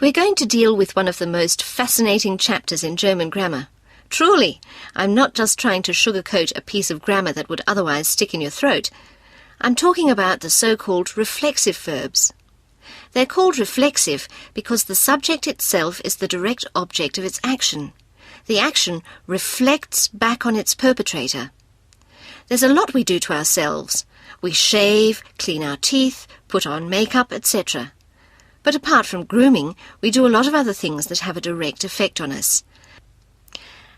We're going to deal with one of the most fascinating chapters in German grammar. Truly, I'm not just trying to sugarcoat a piece of grammar that would otherwise stick in your throat. I'm talking about the so-called reflexive verbs. They're called reflexive because the subject itself is the direct object of its action. The action reflects back on its perpetrator. There's a lot we do to ourselves. We shave, clean our teeth, put on makeup, etc. But apart from grooming, we do a lot of other things that have a direct effect on us.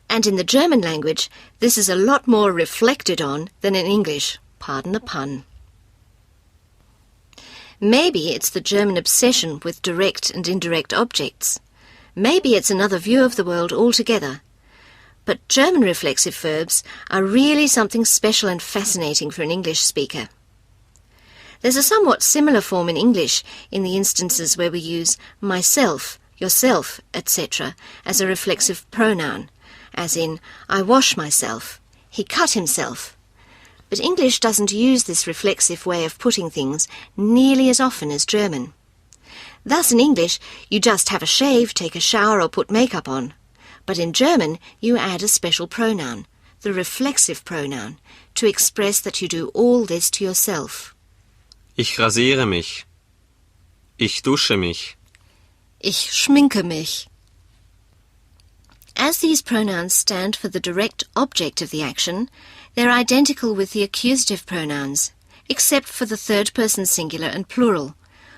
And in the German language, this is a lot more reflected on than in English. Pardon the pun. Maybe it's the German obsession with direct and indirect objects. Maybe it's another view of the world altogether. But German reflexive verbs are really something special and fascinating for an English speaker. There's a somewhat similar form in English in the instances where we use myself, yourself, etc. as a reflexive pronoun, as in, I wash myself, he cut himself. But English doesn't use this reflexive way of putting things nearly as often as German. Thus in English, you just have a shave, take a shower or put makeup on. But in German, you add a special pronoun, the reflexive pronoun, to express that you do all this to yourself. Ich rasiere mich. Ich dusche mich. Ich schminke mich. As these pronouns stand for the direct object of the action, they're identical with the accusative pronouns, except for the third-person singular and plural,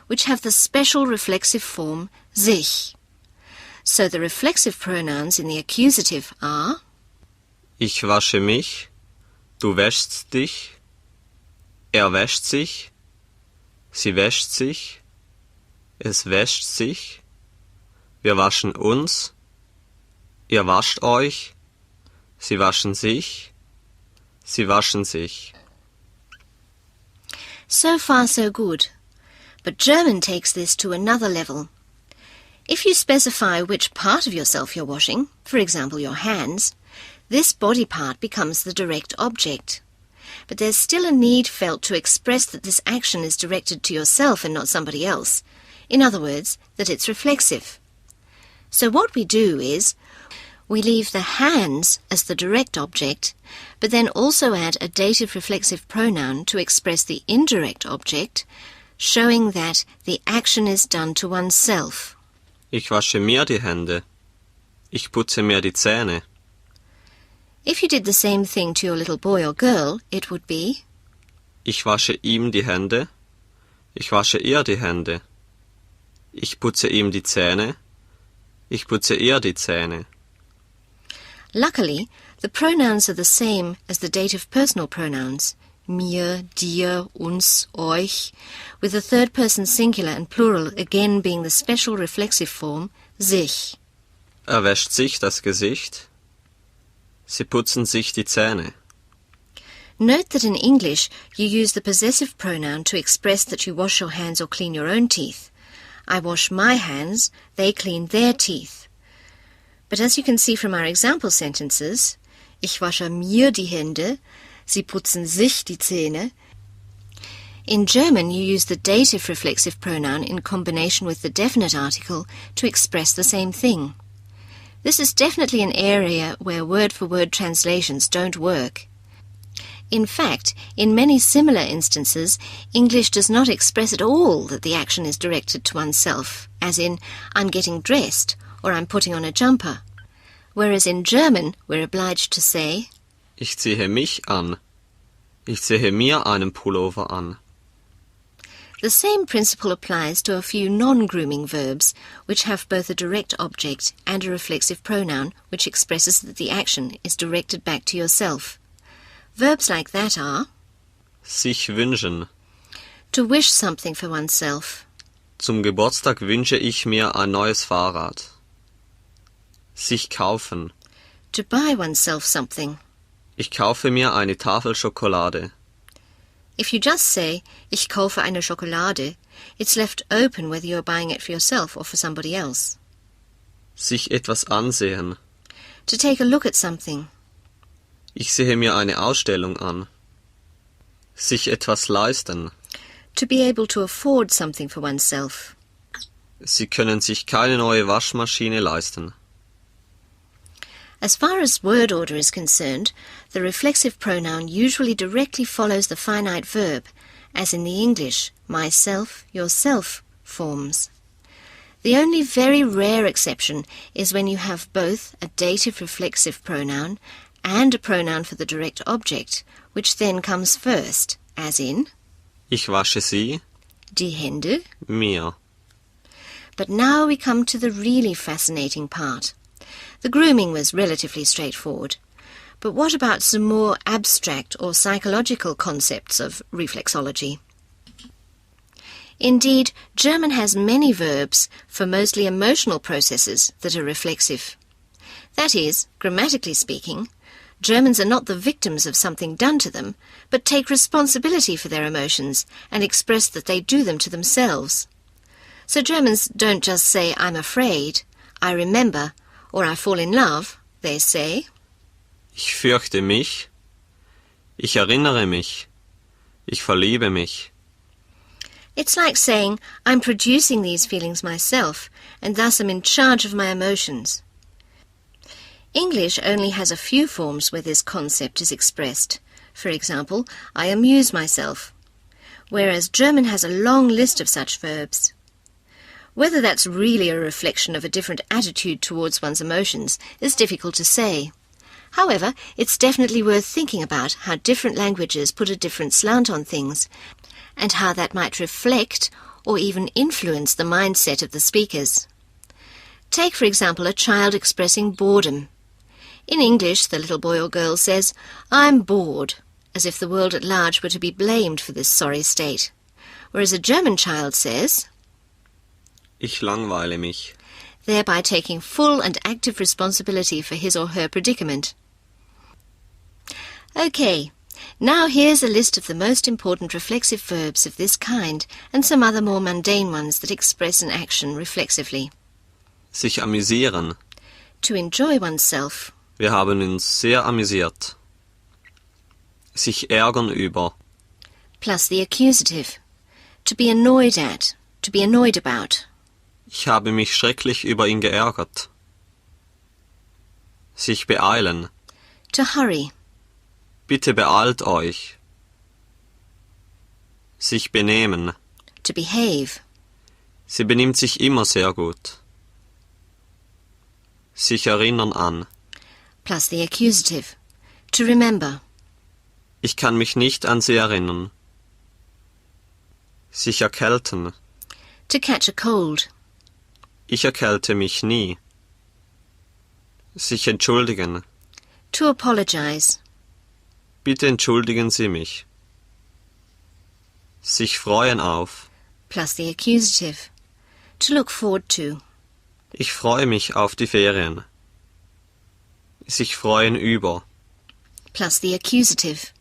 which have the special reflexive form sich. So the reflexive pronouns in the accusative are Ich wasche mich. Du wäschst dich. Er wäscht sich. Sie wäscht sich. Es wäscht sich. Wir waschen uns. Ihr wascht euch. Sie waschen sich. Sie waschen sich. So far so good. But German takes this to another level. If you specify which part of yourself you're washing, for example your hands, this body part becomes the direct object. But there's still a need felt to express that this action is directed to yourself and not somebody else. In other words, that it's reflexive. So what we do is, we leave the hands as the direct object, but then also add a dative reflexive pronoun to express the indirect object, showing that the action is done to oneself. Ich wasche mir die Hände. Ich putze mir die Zähne. If you did the same thing to your little boy or girl, it would be Ich wasche ihm die Hände. Ich wasche ihr die Hände. Ich putze ihm die Zähne. Ich putze ihr die Zähne. Luckily, the pronouns are the same as the dative personal pronouns, mir, dir, uns, euch, with the third-person singular and plural again being the special reflexive form, sich. Er wäscht sich das Gesicht. Sie putzen sich die Zähne. Note that in English you use the possessive pronoun to express that you wash your hands or clean your own teeth. I wash my hands, they clean their teeth. But as you can see from our example sentences, ich wasche mir die Hände, sie putzen sich die Zähne. In German you use the dative reflexive pronoun in combination with the definite article to express the same thing. This is definitely an area where word-for-word translations don't work. In fact, in many similar instances, English does not express at all that the action is directed to oneself, as in, I'm getting dressed, or I'm putting on a jumper. Whereas in German, we're obliged to say, Ich ziehe mich an. Ich ziehe mir einen Pullover an. The same principle applies to a few non-grooming verbs, which have both a direct object and a reflexive pronoun, which expresses that the action is directed back to yourself. Verbs like that are Sich wünschen. to wish something for oneself, Zum Geburtstag wünsche ich mir ein neues Fahrrad. Sich kaufen. to buy oneself something. Ich kaufe mir eine Tafel Schokolade. If you just say, ich kaufe eine Schokolade, it's left open whether you're buying it for yourself or for somebody else. Sich etwas ansehen. To take a look at something. Ich sehe mir eine Ausstellung an. Sich etwas leisten. To be able to afford something for oneself. Sie können sich keine neue Waschmaschine leisten. As far as word order is concerned, the reflexive pronoun usually directly follows the finite verb, as in the English myself, yourself forms. The only very rare exception is when you have both a dative reflexive pronoun and a pronoun for the direct object, which then comes first, as in Ich wasche sie, die Hände. mir. But now we come to the really fascinating part. The grooming was relatively straightforward. But what about some more abstract or psychological concepts of reflexology? Indeed, German has many verbs for mostly emotional processes that are reflexive. That is, grammatically speaking, Germans are not the victims of something done to them, but take responsibility for their emotions and express that they do them to themselves. So Germans don't just say, I'm afraid, I remember, or I fall in love. They say, Ich fürchte mich, ich erinnere mich, ich verliebe mich. It's like saying, I'm producing these feelings myself, and thus am in charge of my emotions. English only has a few forms where this concept is expressed. For example, I amuse myself, whereas German has a long list of such verbs. Whether that's really a reflection of a different attitude towards one's emotions is difficult to say. However, it's definitely worth thinking about how different languages put a different slant on things, and how that might reflect or even influence the mindset of the speakers. Take, for example, a child expressing boredom. In English, the little boy or girl says, I'm bored, as if the world at large were to be blamed for this sorry state, whereas a German child says, Ich langweile mich. thereby taking full and active responsibility for his or her predicament. Okay, now here's a list of the most important reflexive verbs of this kind and some other more mundane ones that express an action reflexively. Sich amüsieren. To enjoy oneself. Wir haben uns sehr amüsiert. Sich ärgern über. Plus the accusative. To be annoyed at. To be annoyed about. Ich habe mich schrecklich über ihn geärgert. Sich beeilen. To hurry. Bitte beeilt euch. Sich benehmen. To behave. Sie benimmt sich immer sehr gut. Sich erinnern an. Plus the accusative. To remember. Ich kann mich nicht an sie erinnern. Sich erkälten. To catch a cold. Ich erkälte mich nie. Sich entschuldigen. To apologize. Bitte entschuldigen Sie mich. Sich freuen auf. Plus the accusative. To look forward to. Ich freue mich auf die Ferien. Sich freuen über. Plus the accusative.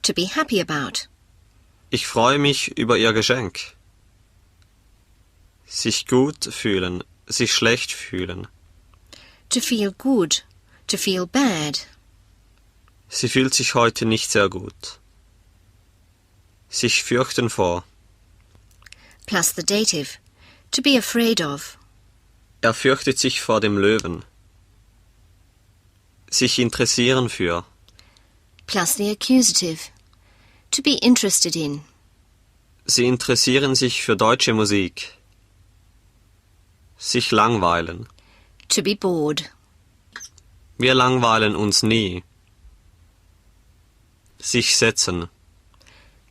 To be happy about. Ich freue mich über Ihr Geschenk. Sich gut fühlen, sich schlecht fühlen. To feel good. To feel bad. Sie fühlt sich heute nicht sehr gut. Sich fürchten vor. Plus the dative. To be afraid of. Er fürchtet sich vor dem Löwen. Sich interessieren für. Plus the accusative. To be interested in. Sie interessieren sich für deutsche Musik. Sich langweilen. To be bored. Wir langweilen uns nie. Sich setzen.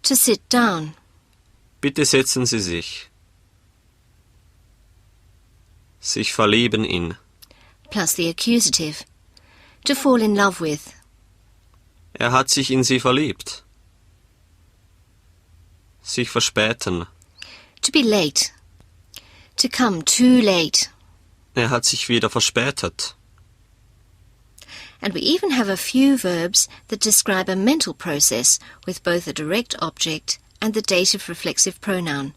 To sit down. Bitte setzen Sie sich. Sich verlieben in. Plus the accusative. To fall in love with. Er hat sich in sie verliebt. Sich verspäten. To be late. To come too late. Er hat sich wieder verspätet. And we even have a few verbs that describe a mental process with both a direct object and the dative reflexive pronoun,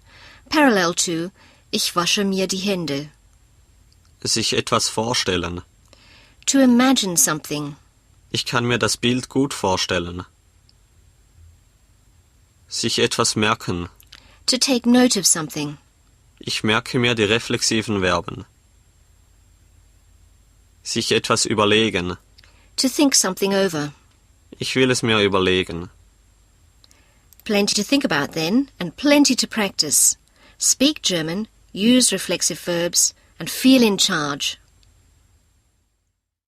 parallel to Ich wasche mir die Hände. Sich etwas vorstellen. To imagine something. Ich kann mir das Bild gut vorstellen. Sich etwas merken. To take note of something. Ich merke mir die reflexiven Verben. Sich etwas überlegen. To think something over. Ich will es mir überlegen. Plenty to think about then, and plenty to practice. Speak German, use reflexive verbs, and feel in charge.